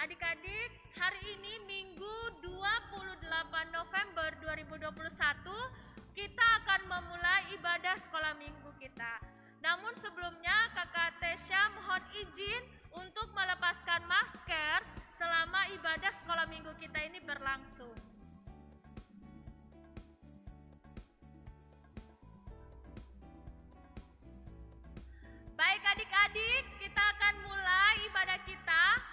Adik-adik, hari ini Minggu 28 November 2021 kita akan memulai ibadah sekolah minggu kita. Namun sebelumnya Kakak Tesya mohon izin untuk melepaskan masker selama ibadah sekolah minggu kita ini berlangsung. Baik adik-adik, kita akan mulai ibadah kita.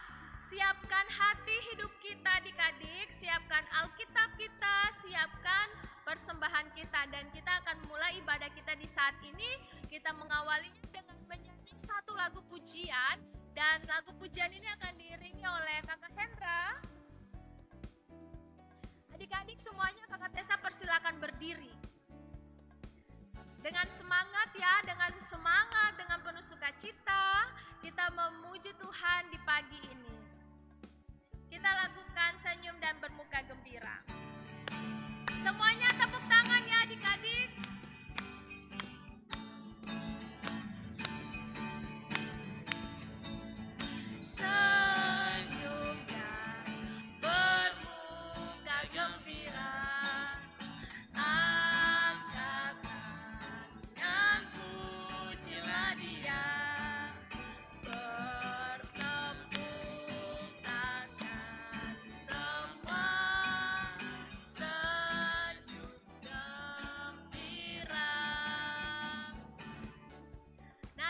Siapkan hati hidup kita adik-adik, siapkan Alkitab kita, siapkan persembahan kita. Dan kita akan mulai ibadah kita di saat ini. Kita mengawalinya dengan menyanyi satu lagu pujian. Dan lagu pujian ini akan diiringi oleh Kakak Hendra. Adik-adik semuanya Kakak Tessa persilakan berdiri. Dengan semangat ya, dengan penuh sukacita, kita memuji Tuhan di pagi ini. Kita lakukan senyum dan bermuka gembira. Semuanya tepuk tangan ya adik-adik. Senyum dan bermuka gembira.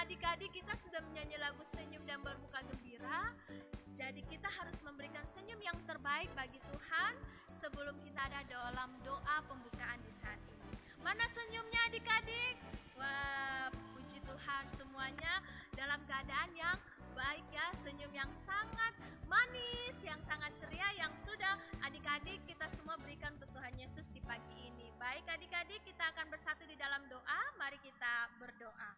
Adik-adik kita sudah menyanyi lagu senyum dan bermuka gembira. Jadi kita harus memberikan senyum yang terbaik bagi Tuhan sebelum kita ada dalam doa pembukaan di saat ini. Mana senyumnya adik-adik? Wah, puji Tuhan semuanya dalam keadaan yang baik ya. Senyum yang sangat manis, yang sangat ceria, yang sudah adik-adik kita semua berikan untuk Tuhan Yesus di pagi ini. Baik adik-adik, kita akan bersatu di dalam doa. Mari kita berdoa.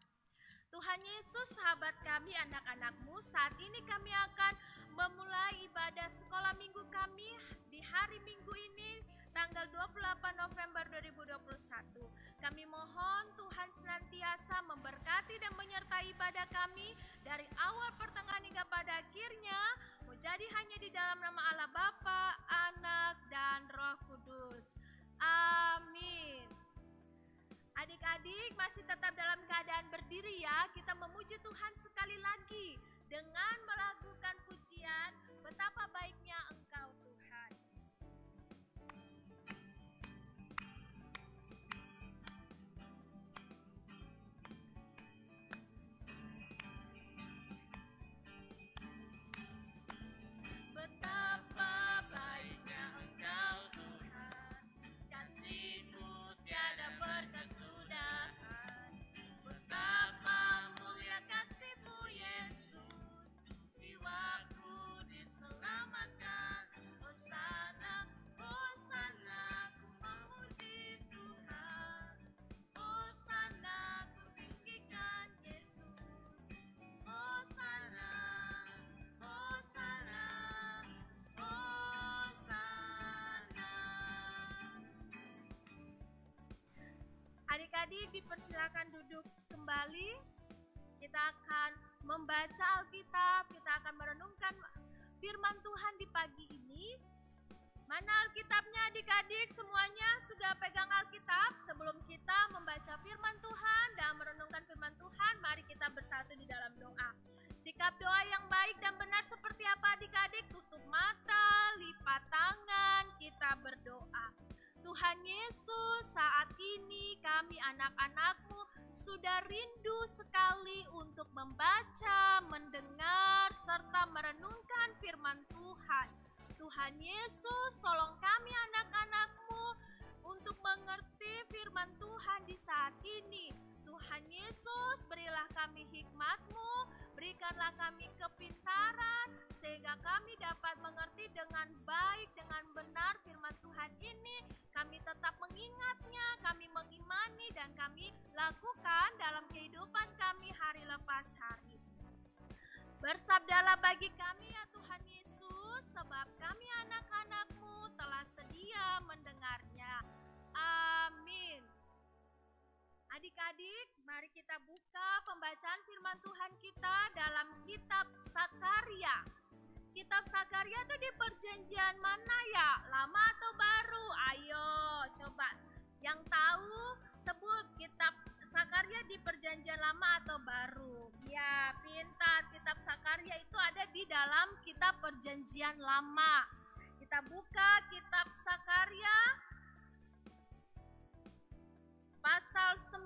Tuhan Yesus, sahabat kami, anak-anak-Mu, saat ini kami akan memulai ibadah sekolah minggu kami di hari Minggu ini, tanggal 28 November 2021. Kami mohon Tuhan senantiasa memberkati dan menyertai ibadah kami dari awal pertengahan hingga pada akhirnya, menjadi hanya di dalam nama Allah Bapa, Anak, dan Roh Kudus. Amin. Adik-adik masih tetap dalam keadaan berdiri ya. Kita memuji Tuhan sekali lagi dengan melakukan pujian betapa baiknya Engkau Tuhan. Betapa baiknya Engkau Tuhan, kasih-Mu tiada berkesudahan. Betapa mulia kasih-Mu Yesus, jiwaku diselamatkan. Hosana, Hosana, ku memuji Tuhan. Hosana, ku tinggikan Yesus. Hosana, Hosana, Hosana. Adik-adik dipersilakan duduk kembali. Kita akan membaca Alkitab, kita akan merenungkan firman Tuhan di pagi ini. Mana Alkitabnya adik-adik? Semuanya sudah pegang Alkitab? Sebelum kita membaca firman Tuhan dan merenungkan firman Tuhan, mari kita bersatu di dalam doa. Sikap doa yang baik dan benar seperti apa adik-adik? Tutup mata, lipat tangan, kita berdoa. Tuhan Yesus, saat ini kami anak-anak-Mu sudah rindu sekali untuk membaca, mendengar, serta merenungkan firman Tuhan. Tuhan Yesus, tolong kami anak-anak-Mu untuk mengerti firman Tuhan di saat ini. Tuhan Yesus, berilah kami hikmat-Mu, berikanlah kami kepintaran, sehingga kami dapat mengerti dengan baik, dengan benar firman Tuhan ini. Kami tetap mengingatnya, kami mengimani, dan kami lakukan dalam kehidupan kami hari lepas hari. Bersabdalah bagi kami ya Tuhan Yesus, sebab kami anak-anak-Mu telah sedia mendengarnya. Amin. Adik-adik, mari kita buka pembacaan firman Tuhan kita dalam kitab Sakaria. kitab Sakaria itu di perjanjian mana ya? Lama atau baru? Ayo coba yang tahu sebut kitab Sakaria di perjanjian lama atau baru. Ya, pintar. Kitab Sakaria itu ada di dalam kitab perjanjian lama. Kita buka kitab Sakaria pasal 9.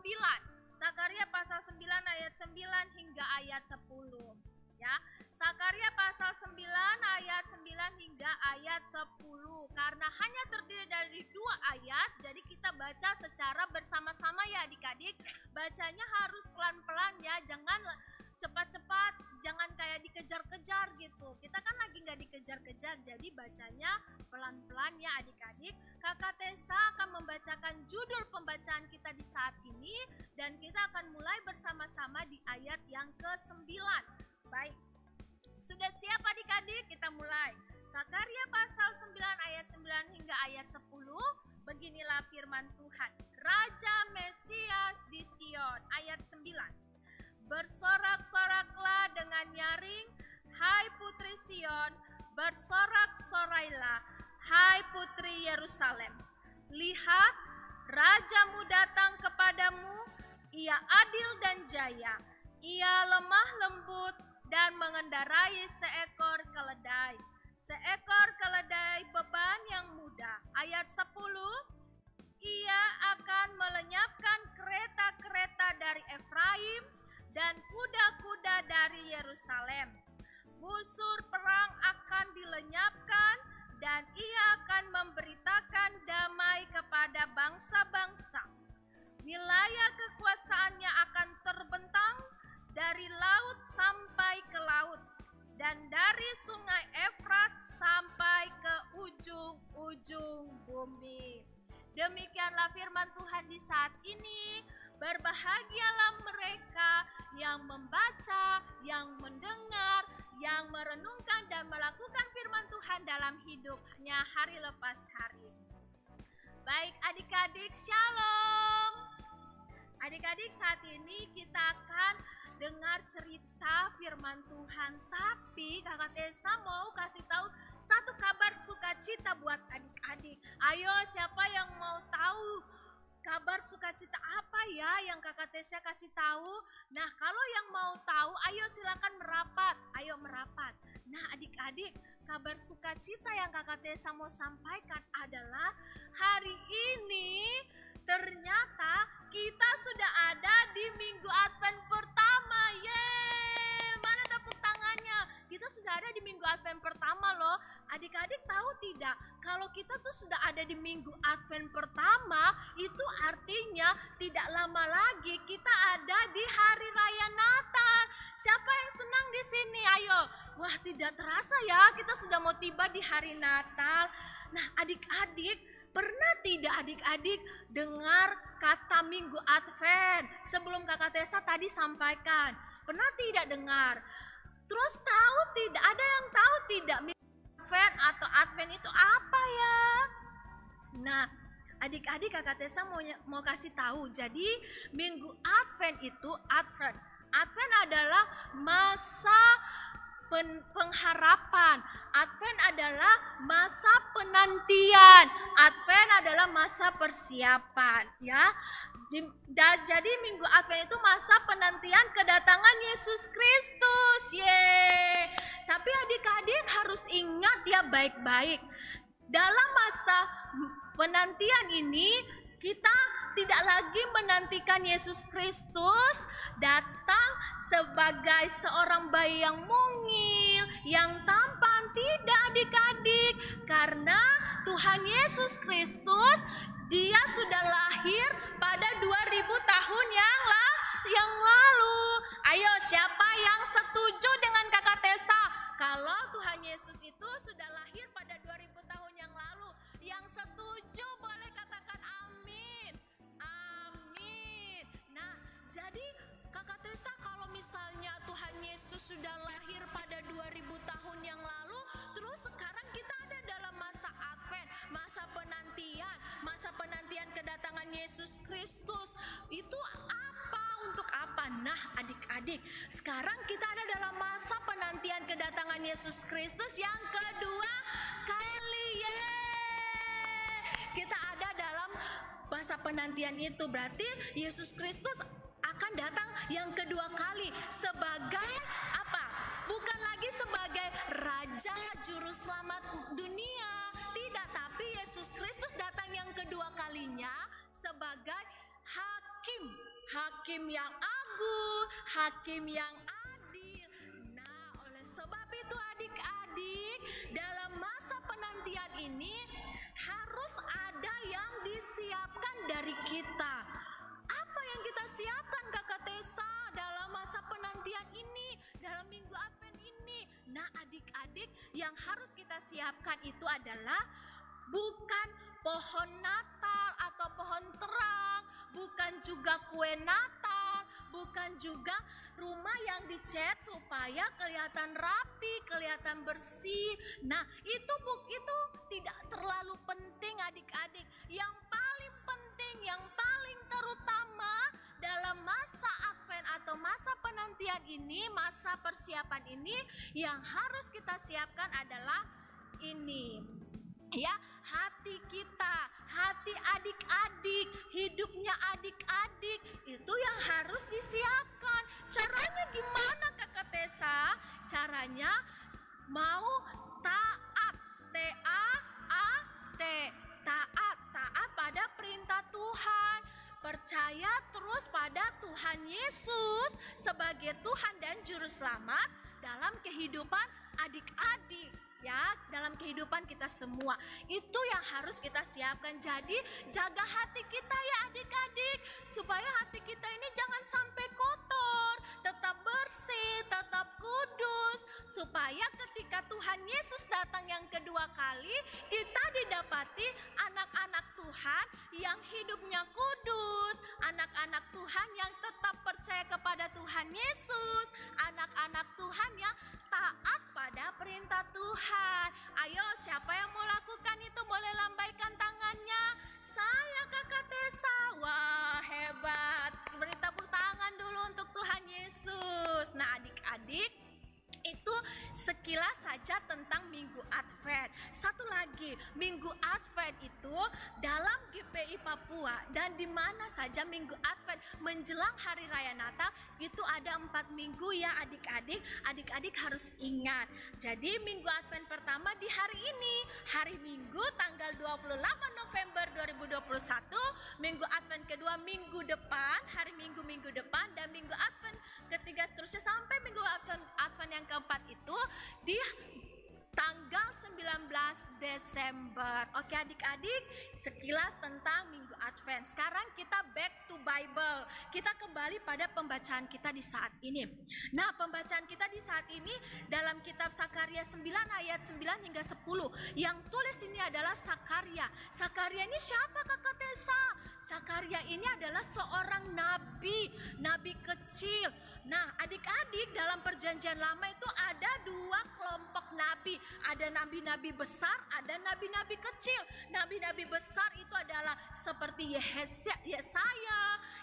Sakaria pasal 9 ayat 9 hingga ayat 10. Ya, Sakaria pasal 9 ayat 9 hingga ayat 10. Karena hanya terdiri dari 2 ayat, jadi kita baca secara bersama-sama ya adik-adik. Bacanya harus pelan-pelan ya, jangan cepat-cepat, jangan kayak dikejar-kejar gitu. Kita kan lagi nggak dikejar-kejar, jadi bacanya pelan-pelan ya adik-adik. Kakak Tessa akan membacakan judul pembacaan kita di saat ini, dan kita akan mulai bersama-sama di ayat yang ke-9. Baik, sudah siap adik-adik? Kita mulai. Sakaria pasal 9 ayat 9 hingga ayat 10. Beginilah firman Tuhan. Raja Mesias di Sion. Ayat 9. Bersorak-soraklah dengan nyaring, hai putri Sion. Bersorak-sorailah, hai putri Yerusalem. Lihat, rajamu datang kepadamu. Ia adil dan jaya. Ia lemah lembut dan mengendarai seekor keledai. Seekor keledai beban yang mudah. Ayat 10. Ia akan melenyapkan kereta-kereta dari Efraim dan kuda-kuda dari Yerusalem. Busur perang akan dilenyapkan dan ia akan memberitakan damai kepada bangsa-bangsa. Wilayah kekuasaannya akan terbentang dari laut sampai ke laut, dan dari sungai Efrat sampai ke ujung-ujung bumi. Demikianlah firman Tuhan di saat ini. Berbahagialah mereka yang membaca, yang mendengar, yang merenungkan dan melakukan firman Tuhan dalam hidupnya hari lepas hari. Baik adik-adik, shalom. Adik-adik, saat ini kita akan dengar cerita firman Tuhan, tapi kakak Tessa mau kasih tahu satu kabar sukacita buat adik-adik. Ayo, siapa yang mau tahu kabar sukacita apa ya yang kakak Tessa kasih tahu? Nah, kalau yang mau tahu, ayo silakan merapat. Ayo merapat. Nah, adik-adik, kabar sukacita yang kakak Tessa mau sampaikan adalah hari ini ternyata kita sudah ada di Minggu Advent pertama. Yeay! Mana tepuk tangannya? Kita sudah ada di Minggu Advent pertama loh. Adik-adik tahu tidak? Kalau kita tuh sudah ada di Minggu Advent pertama, itu artinya tidak lama lagi kita ada di Hari Raya Natal. Siapa yang senang di sini? Ayo. Wah, tidak terasa ya, kita sudah mau tiba di hari Natal. Nah, adik-adik, pernah tidak adik-adik dengar kata Minggu Advent? Sebelum kakak Tessa tadi sampaikan, pernah tidak dengar? Terus tahu tidak? Ada yang tahu tidak Minggu Advent atau Advent itu apa ya? Nah, adik-adik kakak Tessa mau kasih tahu. Jadi Minggu Advent itu Advent adalah masa pengharapan. Advent adalah masa penantian. Advent adalah masa persiapan, ya. Jadi Minggu Advent itu masa penantian kedatangan Yesus Kristus. Yeay. Tapi adik-adik harus ingat ya baik-baik. Dalam masa penantian ini kita tidak lagi menantikan Yesus Kristus datang sebagai seorang bayi yang mungil, yang tampan. Tidak adik-adik, karena Tuhan Yesus Kristus Dia sudah lahir pada 2000 tahun yang lalu. Ayo, siapa yang setuju dengan kakak Tessa? Kalau Tuhan Yesus itu sudah lahir pada 2000 tahun yang lalu. Yang setuju boleh katakan amin. Amin. Nah, jadi kakak Tessa, kalau misalnya Tuhan Yesus sudah lahir pada 2000 tahun yang lalu, terus sekarang kita ada dalam masa Advent, masa penantian kedatangan Yesus Kristus. Itu apa? Untuk apa? Nah, adik-adik, sekarang kita ada dalam masa penantian kedatangan Yesus Kristus yang kedua kali. Kita ada dalam masa penantian itu, berarti Yesus Kristus akan datang yang kedua kali sebagai apa? Bukan lagi sebagai Raja Juru Selamat dunia, tidak, tapi Yesus Kristus datang yang kedua kalinya sebagai hakim yang agung, hakim yang adil. Nah, oleh sebab itu adik-adik, dalam masa penantian ini harus ada yang disiapkan dari kita. Apa yang kita siapkan, Kakak Tessa, dalam masa penantian ini, dalam minggu Advent ini? Nah, adik-adik, yang harus kita siapkan itu adalah bukan pohon Natal atau pohon terang, bukan juga kue Natal, bukan juga rumah yang dicat supaya kelihatan rapi, kelihatan bersih. Nah, itu tidak terlalu penting adik-adik. Yang paling penting, yang paling terutama dalam masa Advent atau masa penantian ini, masa persiapan ini, yang harus kita siapkan adalah ini. Ya, hati kita, hati adik-adik, hidupnya adik-adik itu yang harus disiapkan. Caranya gimana, Kakak Tessa? Caranya mau taat, T-A-A-T, taat pada perintah Tuhan, percaya terus pada Tuhan Yesus sebagai Tuhan dan Juru Selamat dalam kehidupan adik-adik. Ya, dalam kehidupan kita semua. Itu yang harus kita siapkan. Jadi jaga hati kita ya adik-adik, supaya hati kita ini jangan sampai kotor, tetap bersih, tetap kudus, supaya ketika Tuhan Yesus datang yang kedua kali, kita didapati anak-anak Tuhan yang hidupnya kudus, anak-anak Tuhan yang tetap percaya kepada Tuhan Yesus, anak-anak Tuhan yang taat pada perintah Tuhan. Ayo, siapa yang mau lakukan itu boleh lambaikan tangannya. Saya, Kakak Tessa. Wah, hebat. Beri tepuk tangan dulu untuk Tuhan Yesus. Nah, adik-adik, itu sekilas saja tentang Minggu Advent. Satu lagi, Minggu Advent itu dalam GPI Papua dan di mana saja Minggu Advent menjelang Hari Raya Natal itu ada 4 minggu ya adik-adik. Adik-adik harus ingat. Jadi Minggu Advent pertama di hari ini, hari Minggu tanggal 28 November 2021. Minggu Advent kedua minggu depan, hari Minggu depan, dan Minggu Advent ketiga seterusnya sampai Minggu Advent yang keempat itu di tanggal 19 Desember. Oke adik-adik, sekilas tentang Minggu Advent. Sekarang kita back to Bible. Kita kembali pada pembacaan kita di saat ini. Nah, pembacaan kita di saat ini dalam kitab Sakaria 9 ayat 9 hingga 10. Yang tulis ini adalah Sakaria. Sakaria ini siapa, Kakak Tessa? Sakaria ini adalah seorang nabi kecil. Nah, adik-adik, dalam perjanjian lama itu ada 2 kelompok nabi. Ada nabi-nabi besar, ada nabi-nabi kecil. Nabi-nabi besar itu adalah seperti Yesaya,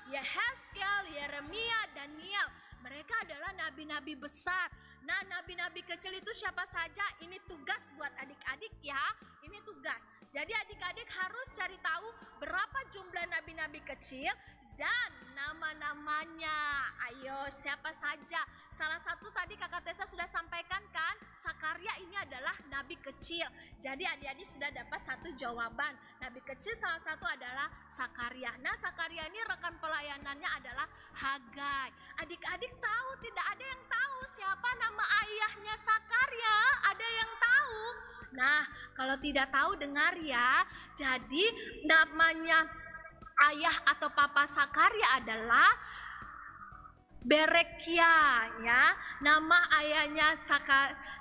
Yehezkel, Yeremia, Daniel. Mereka adalah nabi-nabi besar. Nah, nabi-nabi kecil itu siapa saja? Ini tugas buat adik-adik ya. Ini tugas. Jadi adik-adik harus cari tahu berapa jumlah nabi-nabi kecil dan nama-namanya. Ayo, siapa saja? Salah satu tadi Kakak Tessa sudah sampaikan kan, Sakaria ini adalah nabi kecil. Jadi adik-adik sudah dapat satu jawaban. Nabi kecil salah satu adalah Sakaria. Nah, Sakaria ini rekan pelayanannya adalah Hagai. Adik-adik tahu, tidak ada yang tahu siapa nama ayahnya Sakaria? Ada yang tahu? Nah, kalau tidak tahu dengar ya. Jadi namanya ayah atau papa Sakaria adalah Berekia ya. Nama ayahnya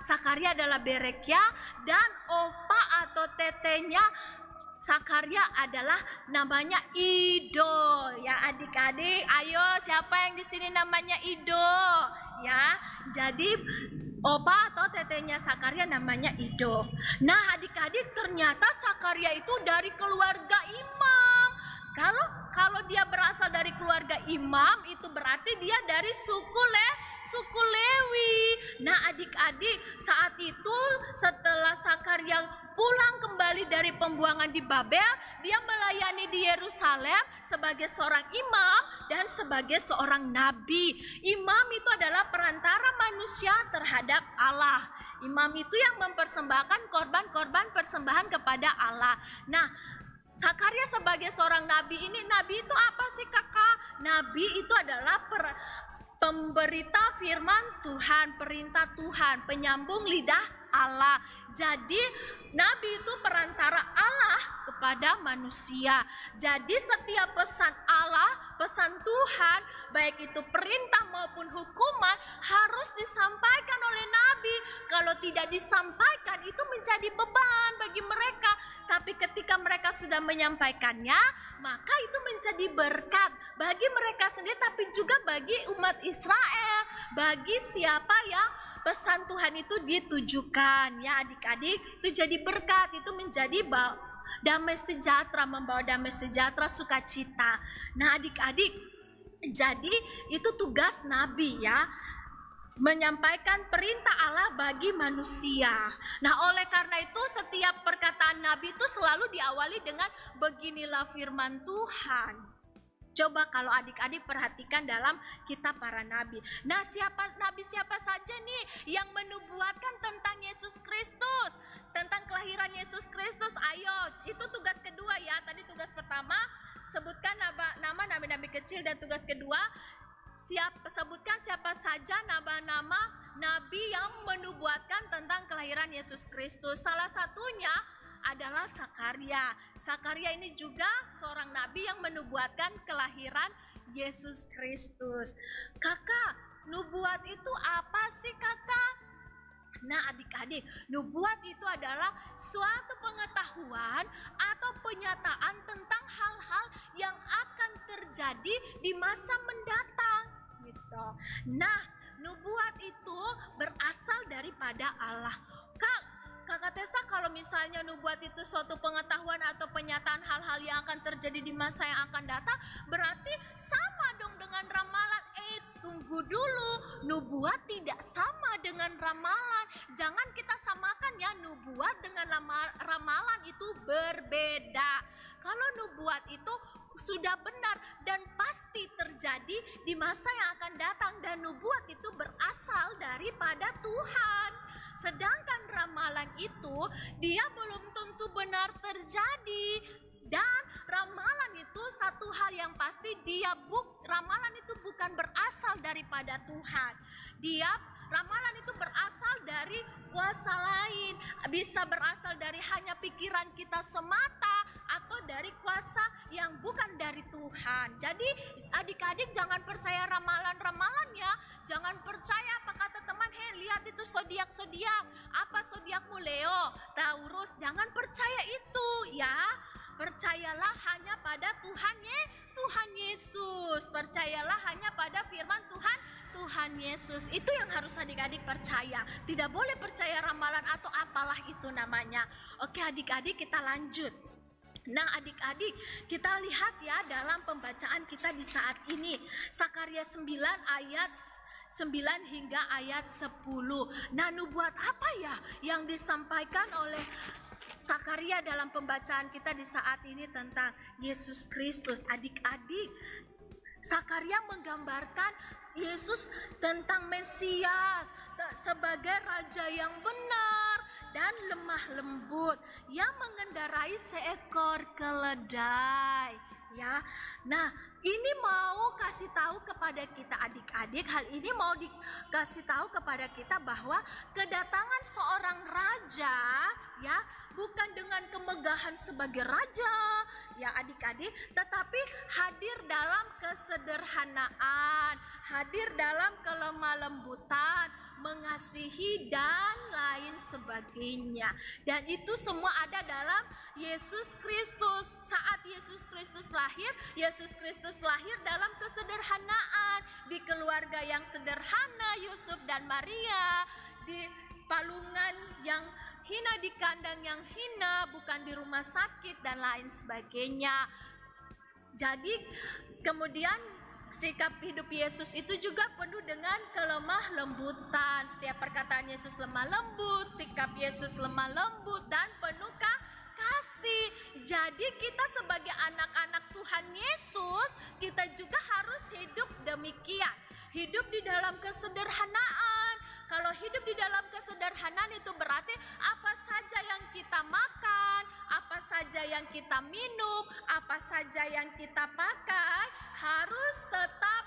Sakaria adalah Berekia, dan opa atau tetenya Sakaria adalah namanya Ido ya adik-adik. Ayo, siapa yang di sini namanya Ido ya? Jadi opa atau tetenya Sakaria namanya Ido. Nah, adik-adik, ternyata Sakaria itu dari keluarga imam. Kalau dia berasal dari keluarga imam, itu berarti dia dari suku Lewi. Nah, adik-adik, saat itu setelah Sakaria pulang kembali dari pembuangan di Babel, dia melayani di Yerusalem sebagai seorang imam dan sebagai seorang nabi. Imam itu adalah perantara manusia terhadap Allah. Imam itu yang mempersembahkan korban-korban persembahan kepada Allah. Nah, Sakaria sebagai seorang nabi ini, nabi itu apa sih kakak? Nabi itu adalah pemberita firman Tuhan, perintah Tuhan, penyambung lidah Allah. Jadi nabi itu perantara Allah kepada manusia. Jadi setiap pesan Allah, pesan Tuhan, baik itu perintah maupun hukuman, harus disampaikan oleh nabi. Kalau tidak disampaikan, itu menjadi beban bagi mereka. Tapi ketika mereka sudah menyampaikannya, maka itu menjadi berkat bagi mereka sendiri, tapi juga bagi umat Israel, bagi siapa yang pesan Tuhan itu ditujukan. Ya adik-adik, itu jadi berkat, itu menjadi damai sejahtera, membawa damai sejahtera, sukacita. Nah adik-adik, jadi itu tugas nabi ya, menyampaikan perintah Allah bagi manusia. Nah oleh karena itu setiap perkataan nabi itu selalu diawali dengan beginilah firman Tuhan. Coba kalau adik-adik perhatikan dalam kitab para nabi. Nah nabi siapa saja nih yang menubuatkan tentang Yesus Kristus, tentang kelahiran Yesus Kristus? Ayo, itu tugas kedua ya. Tadi tugas pertama sebutkan nama nabi-nabi kecil, dan tugas kedua sebutkan siapa saja nama-nama nabi yang menubuatkan tentang kelahiran Yesus Kristus. Salah satunya adalah Sakaria. Sakaria ini juga seorang nabi yang menubuatkan kelahiran Yesus Kristus. Kakak, nubuat itu apa sih kakak? Nah adik-adik, nubuat itu adalah suatu pengetahuan atau penyataan tentang hal-hal yang akan terjadi di masa mendatang gitu. Nah, nubuat itu berasal daripada Allah. Kakak Tessa, kalau misalnya nubuat itu suatu pengetahuan atau penyataan hal-hal yang akan terjadi di masa yang akan datang, berarti sama dong dengan ramalan. Tunggu dulu, nubuat tidak sama dengan ramalan. Jangan kita samakan ya, nubuat dengan ramalan itu berbeda. Kalau nubuat itu sudah benar dan pasti terjadi di masa yang akan datang, dan nubuat itu berasal daripada Tuhan. Sedangkan ramalan itu dia belum tentu benar terjadi. Dan ramalan itu satu hal yang pasti, ramalan itu bukan berasal daripada Tuhan. Ramalan itu berasal dari kuasa lain, bisa berasal dari hanya pikiran kita semata, atau dari kuasa yang bukan dari Tuhan. Jadi adik-adik jangan percaya ramalan-ramalan ya. Jangan percaya apa kata teman, lihat itu zodiak, apa zodiakmu, Leo, Taurus. Jangan percaya itu ya. Percayalah hanya pada Tuhan Yesus. Percayalah hanya pada firman Tuhan Yesus. Itu yang harus adik-adik percaya. Tidak boleh percaya ramalan atau apalah itu namanya. Oke adik-adik, kita lanjut. Nah adik-adik, kita lihat ya dalam pembacaan kita di saat ini, Sakaria 9 ayat 9 hingga ayat 10. Nah nubuat apa ya yang disampaikan oleh Sakaria dalam pembacaan kita di saat ini tentang Yesus Kristus? Adik-adik, Sakaria menggambarkan Yesus tentang Mesias sebagai raja yang benar dan lemah lembut yang mengendarai seekor keledai ya. Nah, ini mau kasih tahu kepada kita adik-adik, hal ini mau dikasih tahu kepada kita bahwa kedatangan seorang raja ya bukan dengan kemegahan sebagai raja ya adik-adik, tetapi hadir dalam kesederhanaan, hadir dalam kelemah lembutan, mengasihi dan lain sebagainya. Dan itu semua ada dalam Yesus Kristus. Saat Yesus Kristus lahir dalam kesederhanaan, di keluarga yang sederhana, Yusuf dan Maria, di palungan yang hina, di kandang yang hina, bukan di rumah sakit dan lain sebagainya. Jadi kemudian sikap hidup Yesus itu juga penuh dengan kelemah lembutan. Setiap perkataan Yesus lemah lembut, sikap Yesus lemah lembut dan penuh kasih. Jadi kita sebagai anak-anak Tuhan Yesus, kita juga harus hidup demikian. Hidup di dalam kesederhanaan. Kalau hidup di dalam kesederhanaan itu berarti apa saja yang kita makan, apa saja yang kita minum, apa saja yang kita pakai, harus tetap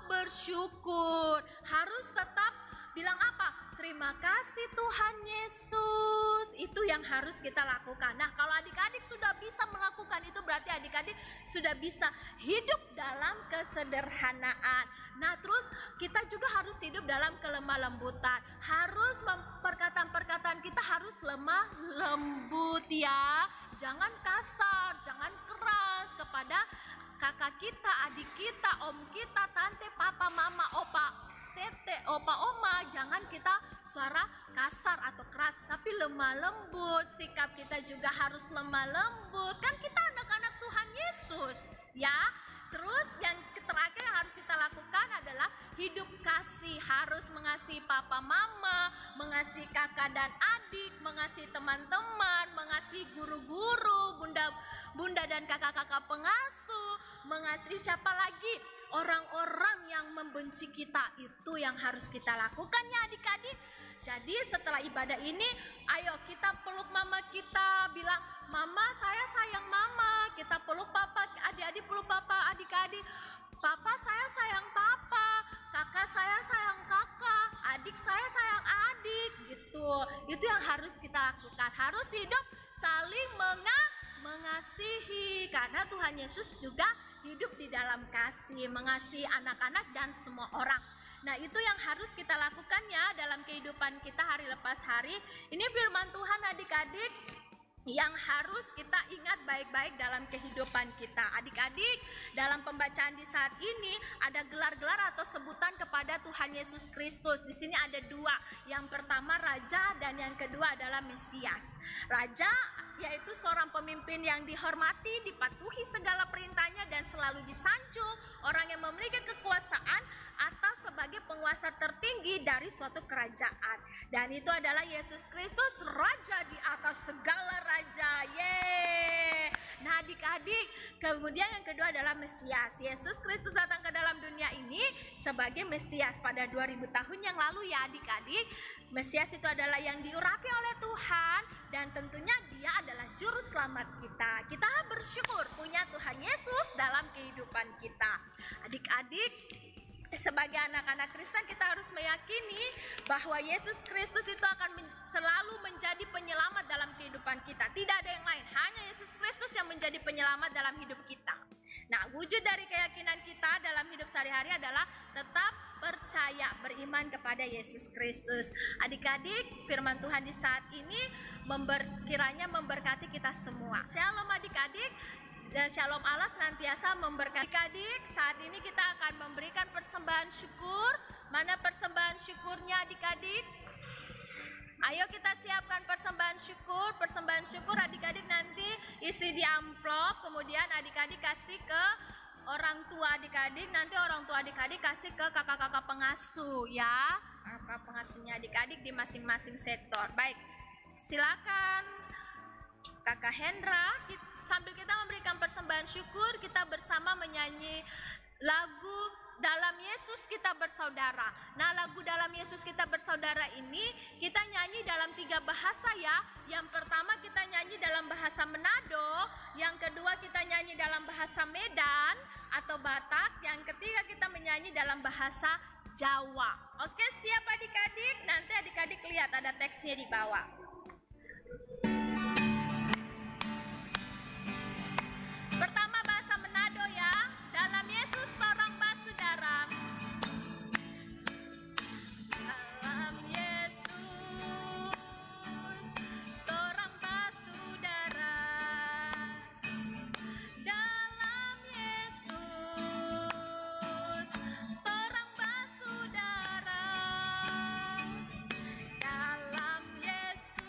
bersyukur. Harus tetap bilang apa? Terima kasih Tuhan Yesus. Itu yang harus kita lakukan. Nah, kalau adik-adik sudah bisa melakukan itu, berarti adik-adik sudah bisa hidup dalam kesederhanaan. Nah, terus kita juga harus hidup dalam kelemah lembutan. Harus perkataan-perkataan kita harus lemah lembut ya. Jangan kasar, jangan keras kepada kakak kita, adik kita, om kita, tante, papa, mama, opa, tete, opa, oma. Jangan kita suara kasar atau keras, tapi lemah lembut. Sikap kita juga harus lemah lembut. Kan kita anak-anak Tuhan Yesus, ya. Terus yang terakhir yang harus kita lakukan adalah hidup kasih. Harus mengasihi papa, mama, mengasihi kakak dan adik, mengasihi teman-teman, mengasihi guru-guru, bunda dan kakak-kakak pengasuh, mengasihi siapa lagi? Orang-orang yang membenci kita. Itu yang harus kita lakukan ya adik-adik. Jadi setelah ibadah ini, ayo kita peluk mama kita, bilang, mama saya sayang mama. Kita peluk papa, adik-adik peluk papa, adik-adik. Papa saya sayang papa, kakak saya sayang kakak, adik saya sayang adik, gitu. Itu yang harus kita lakukan. Harus hidup saling mengasihi, karena Tuhan Yesus juga hidup di dalam kasih, mengasihi anak-anak dan semua orang. Nah, itu yang harus kita lakukan ya dalam kehidupan kita hari lepas hari. Ini firman Tuhan adik-adik yang harus kita ingat baik-baik dalam kehidupan kita. Adik-adik, dalam pembacaan di saat ini ada gelar-gelar atau sebutan kepada Tuhan Yesus Kristus. Di sini ada dua. Yang pertama Raja dan yang kedua adalah Mesias. Raja yaitu seorang pemimpin yang dihormati, dipatuhi segala perintahnya dan selalu disanjung, orang yang memiliki kekuasaan atau sebagai penguasa tertinggi dari suatu kerajaan. Dan itu adalah Yesus Kristus, Raja di atas segala raja. Yeay. Nah adik-adik, kemudian yang kedua adalah Mesias. Yesus Kristus datang ke dalam dunia ini sebagai Mesias pada 2000 tahun yang lalu ya adik-adik. Mesias itu adalah yang diurapi oleh Tuhan dan tentunya dia adalah juru selamat kita. Kita bersyukur punya Tuhan Yesus dalam kehidupan kita. Adik-adik, sebagai anak-anak Kristen kita harus meyakini bahwa Yesus Kristus itu akan selalu menjadi penyelamat dalam kehidupan kita. Tidak ada yang lain, hanya Yesus Kristus yang menjadi penyelamat dalam hidup kita. Nah, wujud dari keyakinan kita dalam hidup sehari-hari adalah tetap percaya, beriman kepada Yesus Kristus. Adik-adik, firman Tuhan di saat ini kiranya memberkati kita semua. Shalom adik-adik. Dan shalom Allah senantiasa memberkati adik. Saat ini kita akan memberikan persembahan syukur. Mana persembahan syukurnya adik-adik? Ayo kita siapkan persembahan syukur. Persembahan syukur adik-adik nanti isi di amplop. Kemudian adik-adik kasih ke orang tua adik-adik. Nanti orang tua adik-adik kasih ke kakak-kakak pengasuh ya. Kakak pengasuhnya adik-adik di masing-masing sektor. Baik, silakan Kakak Hendra. Sambil kita memberikan persembahan syukur, kita bersama menyanyi lagu Dalam Yesus Kita Bersaudara. Nah, lagu Dalam Yesus Kita Bersaudara ini kita nyanyi dalam 3 bahasa ya. Yang pertama kita nyanyi dalam bahasa Manado, yang kedua kita nyanyi dalam bahasa Medan atau Batak, yang ketiga kita menyanyi dalam bahasa Jawa. Oke, siap adik-adik? Nanti adik-adik lihat ada teksnya di bawah. Pertama bahasa Manado ya. Dalam Yesus torang basudara. Dalam Yesus torang basudara. Dalam Yesus torang basudara. Dalam Yesus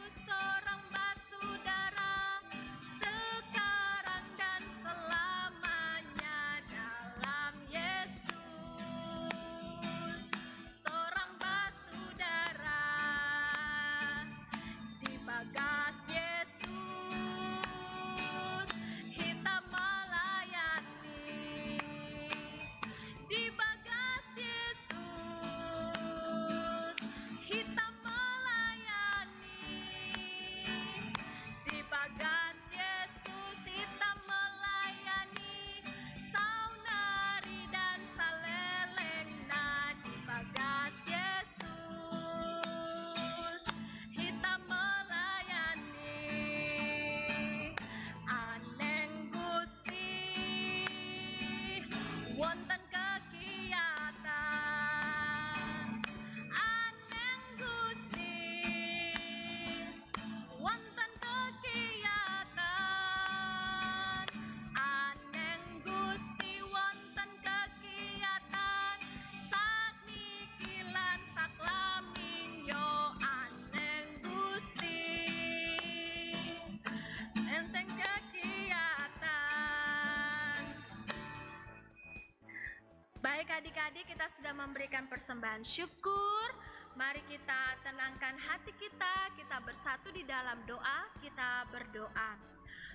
kita sudah memberikan persembahan syukur, mari kita tenangkan hati kita, kita bersatu di dalam doa, kita berdoa.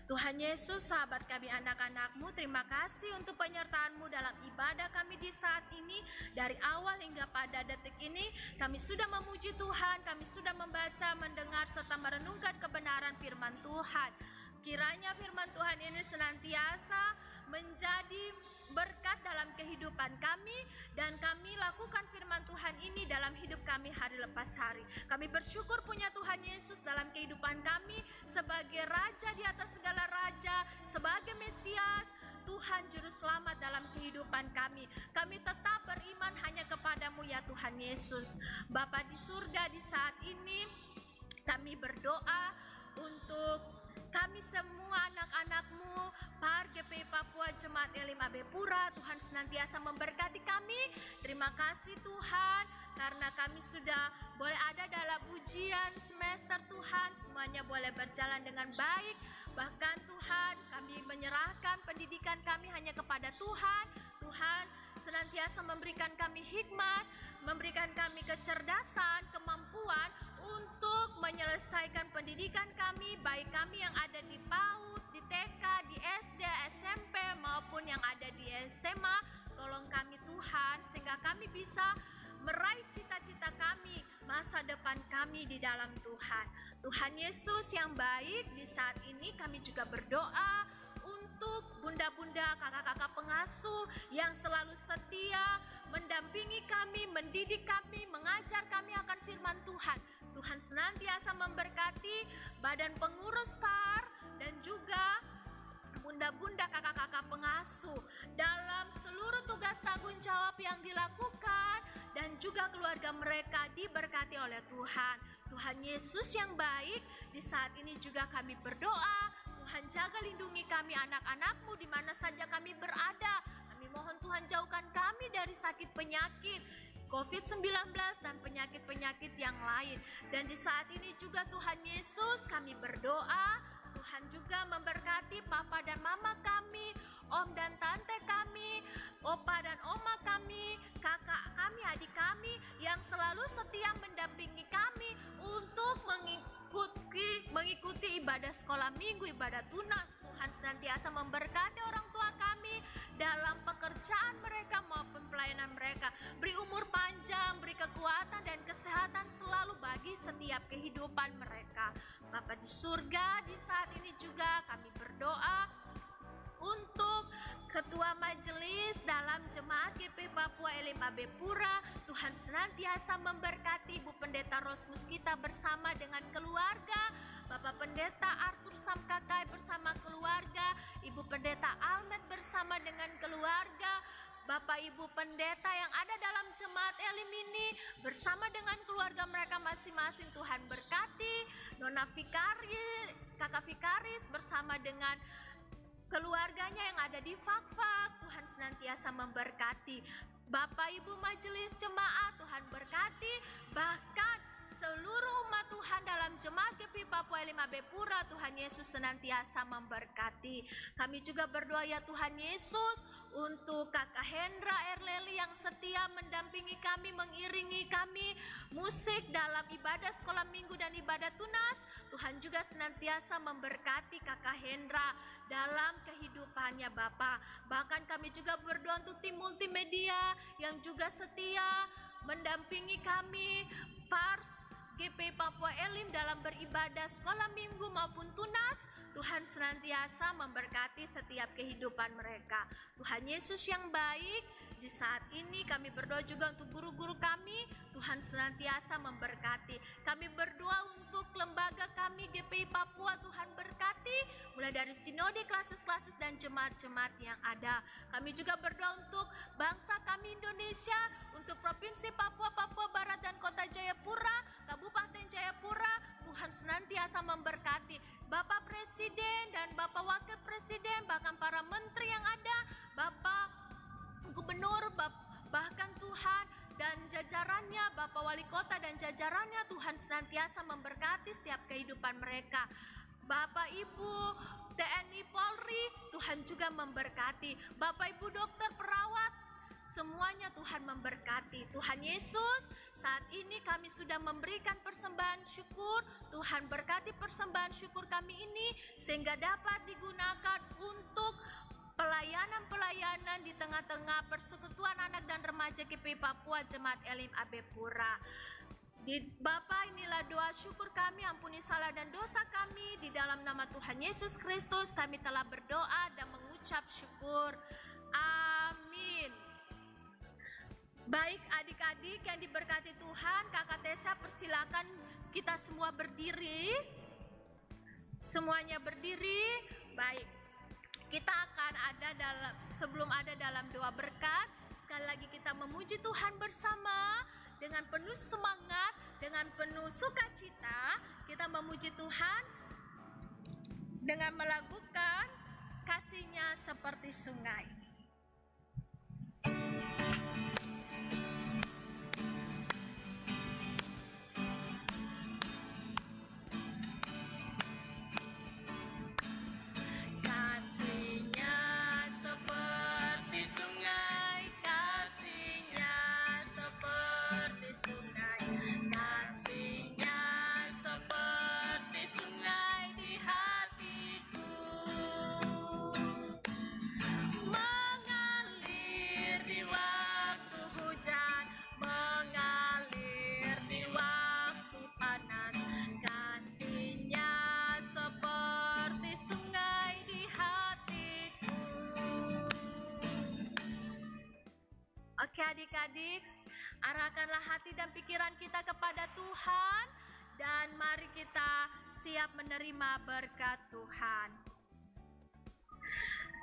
Tuhan Yesus, sahabat kami anak-anak-Mu, terima kasih untuk penyertaan-Mu dalam ibadah kami di saat ini. Dari awal hingga pada detik ini, kami sudah memuji Tuhan, kami sudah membaca, mendengar, serta merenungkan kebenaran firman Tuhan. Kiranya firman Tuhan ini senantiasa menjadi berkat dalam kehidupan kami, dan kami lakukan firman Tuhan ini dalam hidup kami hari lepas hari. Kami bersyukur punya Tuhan Yesus dalam kehidupan kami sebagai Raja di atas segala raja, sebagai Mesias, Tuhan Juru Selamat dalam kehidupan kami. Kami tetap beriman hanya kepadamu ya Tuhan Yesus. Bapa di surga, di saat ini kami berdoa untuk kami semua anak-anak-Mu, Par GPI Papua Jemaat Elim AB Pura. Tuhan senantiasa memberkati kami. Terima kasih Tuhan, karena kami sudah boleh ada dalam ujian semester Tuhan. Semuanya boleh berjalan dengan baik. Bahkan Tuhan, kami menyerahkan pendidikan kami hanya kepada Tuhan. Tuhan senantiasa memberikan kami hikmat, memberikan kami kecerdasan, kemampuan untuk menyelesaikan pendidikan kami, baik kami yang ada di PAUD, di TK, di SD, SMP, maupun yang ada di SMA. Tolong kami Tuhan, sehingga kami bisa meraih cita-cita kami, masa depan kami di dalam Tuhan. Tuhan Yesus yang baik, di saat ini kami juga berdoa untuk bunda-bunda, kakak-kakak pengasuh yang selalu setia mendampingi kami, mendidik kami, mengajar kami akan firman Tuhan. Tuhan senantiasa memberkati badan pengurus PAR dan juga bunda-bunda, kakak-kakak pengasuh dalam seluruh tugas tanggung jawab yang dilakukan, dan juga keluarga mereka diberkati oleh Tuhan. Tuhan Yesus yang baik, di saat ini juga kami berdoa, Tuhan jaga lindungi kami anak-anak-Mu di mana saja kami berada. Kami mohon Tuhan jauhkan kami dari sakit penyakit COVID-19 dan penyakit-penyakit yang lain. Dan di saat ini juga Tuhan Yesus kami berdoa, Tuhan juga memberkati papa dan mama kami, om dan tante kami, opa dan oma kami, kakak kami, adik kami yang selalu setia mendampingi kami untuk mengikuti ibadah sekolah minggu, ibadah tunas. Tuhan senantiasa memberkati orang tua kami dalam pekerjaan mereka maupun pelayanan mereka. Beri umur panjang, beri kekuatan dan kesehatan selalu bagi setiap kehidupan mereka. Bapa di surga, di saat ini juga kami berdoa untuk Ketua Majelis dalam Jemaat GPI Papua Elim AB Pura. Tuhan senantiasa memberkati Ibu Pendeta Rosmus kita bersama dengan keluarga, Bapak Pendeta Arthur Samkakai bersama keluarga, Ibu Pendeta Almet bersama dengan keluarga, Bapak Ibu Pendeta yang ada dalam Jemaat Elim ini bersama dengan keluarga mereka masing-masing. Tuhan berkati Nona Vikaris, Kakak Vikaris bersama dengan keluarganya yang ada di Fakfak. Tuhan senantiasa memberkati Bapak Ibu Majelis Jemaat. Tuhan berkati bahkan seluruh umat Tuhan dalam Jemaat GPI Papua Elim AB Pura. Tuhan Yesus senantiasa memberkati. Kami juga berdoa ya Tuhan Yesus untuk Kakak Hendra Erleli yang setia mendampingi kami, mengiringi kami musik dalam ibadah sekolah minggu dan ibadah tunas. Tuhan juga senantiasa memberkati Kakak Hendra dalam kehidupannya Bapa. Bahkan kami juga berdoa untuk tim multimedia yang juga setia mendampingi kami, Pars GPI Papua Elim dalam beribadah sekolah minggu maupun tunas. Tuhan senantiasa memberkati setiap kehidupan mereka. Tuhan Yesus yang baik, di saat ini kami berdoa juga untuk guru-guru kami. Tuhan senantiasa memberkati. Kami berdoa untuk lembaga kami GPI Papua. Tuhan berkati mulai dari sinode, klasis-klasis dan jemaat-jemaat yang ada. Kami juga berdoa untuk bangsa kami Indonesia, untuk Provinsi Papua, Papua Barat dan Kota Jayapura, Kabupaten Jayapura. Tuhan senantiasa memberkati Bapak Presiden dan Bapak Wakil Presiden, bahkan para menteri yang ada, Bapak Gubernur, bahkan Tuhan dan jajarannya, Bapak Wali Kota dan jajarannya. Tuhan senantiasa memberkati setiap kehidupan mereka. Bapak Ibu TNI Polri, Tuhan juga memberkati. Bapak Ibu dokter, perawat, semuanya Tuhan memberkati. Tuhan Yesus, saat ini kami sudah memberikan persembahan syukur. Tuhan berkati persembahan syukur kami ini sehingga dapat digunakan untuk pelayanan-pelayanan di tengah-tengah Persekutuan Anak dan Remaja GPI Papua Jemaat Elim AB Pura. Bapa, inilah doa syukur kami, ampuni salah dan dosa kami. Di dalam nama Tuhan Yesus Kristus kami telah berdoa dan mengucap syukur. Amin. Baik adik-adik yang diberkati Tuhan, Kakak Tessa persilakan kita semua berdiri. Semuanya berdiri. Baik. Kita akan sebelum ada dalam doa berkat, sekali lagi kita memuji Tuhan bersama dengan penuh semangat, dengan penuh sukacita. Kita memuji Tuhan dengan melakukan kasih-Nya seperti sungai. Oke adik-adik, arahkanlah hati dan pikiran kita kepada Tuhan dan mari kita siap menerima berkat Tuhan.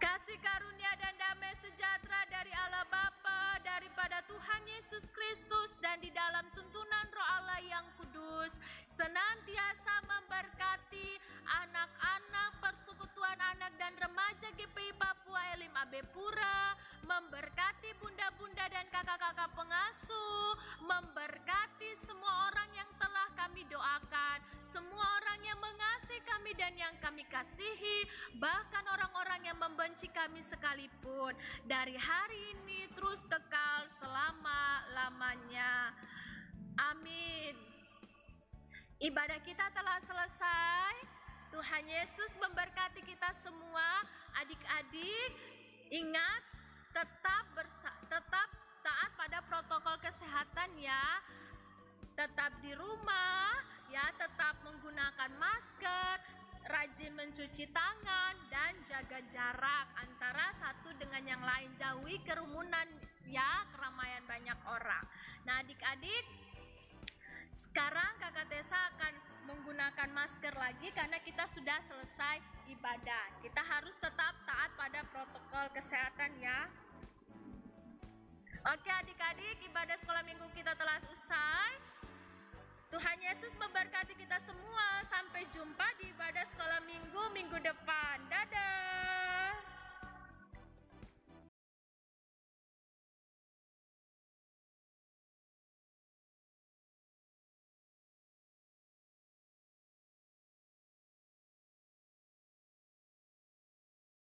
Kasih karunia dan damai sejahtera dari Allah Bapa, daripada Tuhan Yesus Kristus dan di dalam tuntunan Roh Allah yang kudus senantiasa memberkati anak-anak Persekutuan Anak dan Remaja GPI Papua Elim AB Pura, memberkati bunda-bunda dan kakak-kakak pengasuh, memberkati semua orang yang telah kami doakan, semua orang yang mengasihi kami dan yang kami kasihi, bahkan orang-orang yang membenci kami sekalipun, dari hari ini terus kekal selama-lamanya. Amin. Ibadah kita telah selesai. Tuhan Yesus memberkati kita semua. Adik-adik, ingat tetap taat pada protokol kesehatan ya. Tetap di rumah ya, tetap menggunakan masker, rajin mencuci tangan dan jaga jarak antara satu dengan yang lain. Jauhi kerumunan ya, keramaian banyak orang. Nah adik-adik, sekarang Kakak Tessa akan menggunakan masker lagi karena kita sudah selesai ibadah. Kita harus tetap taat pada protokol kesehatan ya. Oke adik-adik, ibadah sekolah minggu kita telah usai. Tuhan Yesus memberkati kita semua. Sampai jumpa.